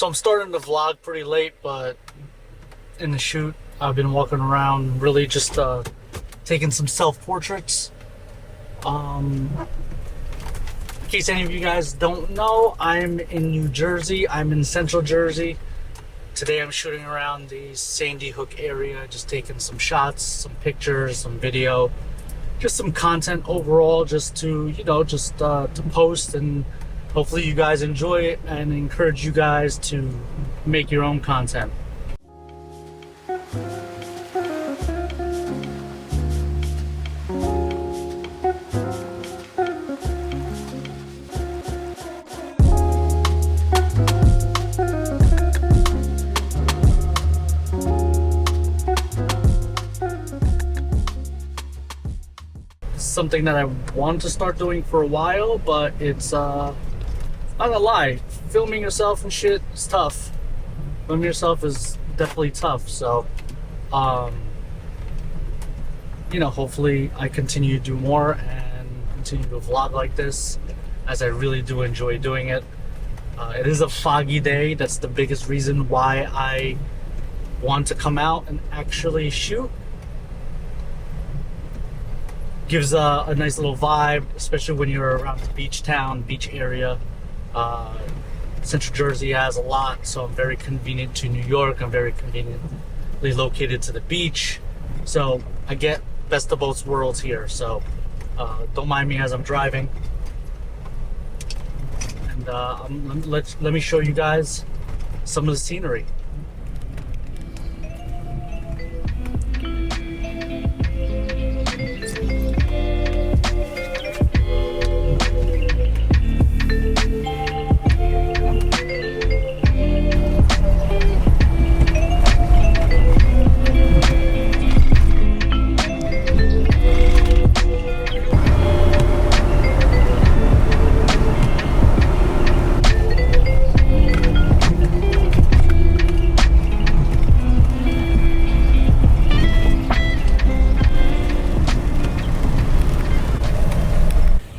So I'm starting the vlog pretty late, but in the shoot, I've been walking around really just taking some self-portraits. In case any of you guys don't know, I'm in New Jersey. I'm in Central Jersey. Today I'm shooting around the Sandy Hook area, just taking some shots, some pictures, some video, just some content overall, just to, to post, and hopefully you guys enjoy it and encourage you guys to make your own content. Something that I wanted to start doing for a while, but it's not gonna lie, filming yourself and shit is tough. Filming yourself is definitely tough. So hopefully I continue to do more and continue to vlog like this, as I really do enjoy doing it. It is a foggy day. That's the biggest reason why I want to come out and actually shoot. Gives a nice little vibe, especially when you're around the beach area. Central Jersey has a lot, so I'm very convenient to New York. I'm very conveniently located to the beach, so I get best of both worlds here. So don't mind me as I'm driving, and let me show you guys some of the scenery.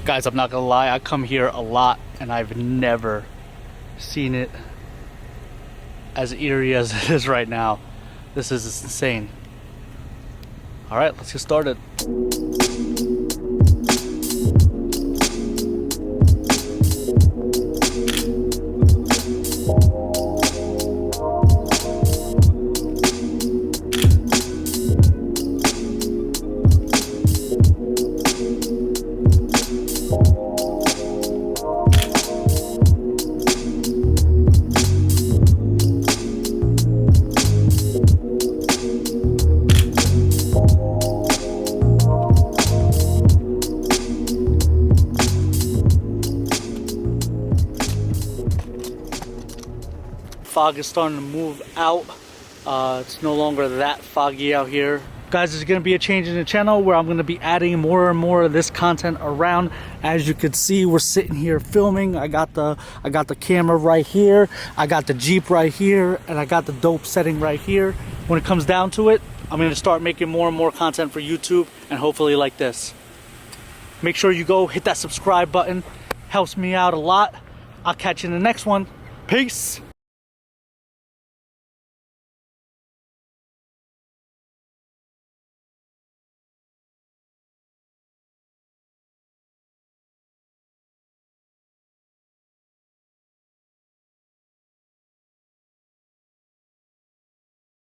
Guys, I'm not gonna lie, I come here a lot and I've never seen it as eerie as it is right now. This is insane. Alright, let's get started. Fog is starting to move out. It's no longer that foggy out here. Guys, there's gonna be a change in the channel where I'm gonna be adding more and more of this content around. As you can see, we're sitting here filming. I got the camera right here, I got the Jeep right here, and I got the dope setting right here. When it comes down to it, I'm gonna start making more and more content for YouTube, and hopefully like this. Make sure you go hit that subscribe button. Helps me out a lot. I'll catch you in the next one. Peace.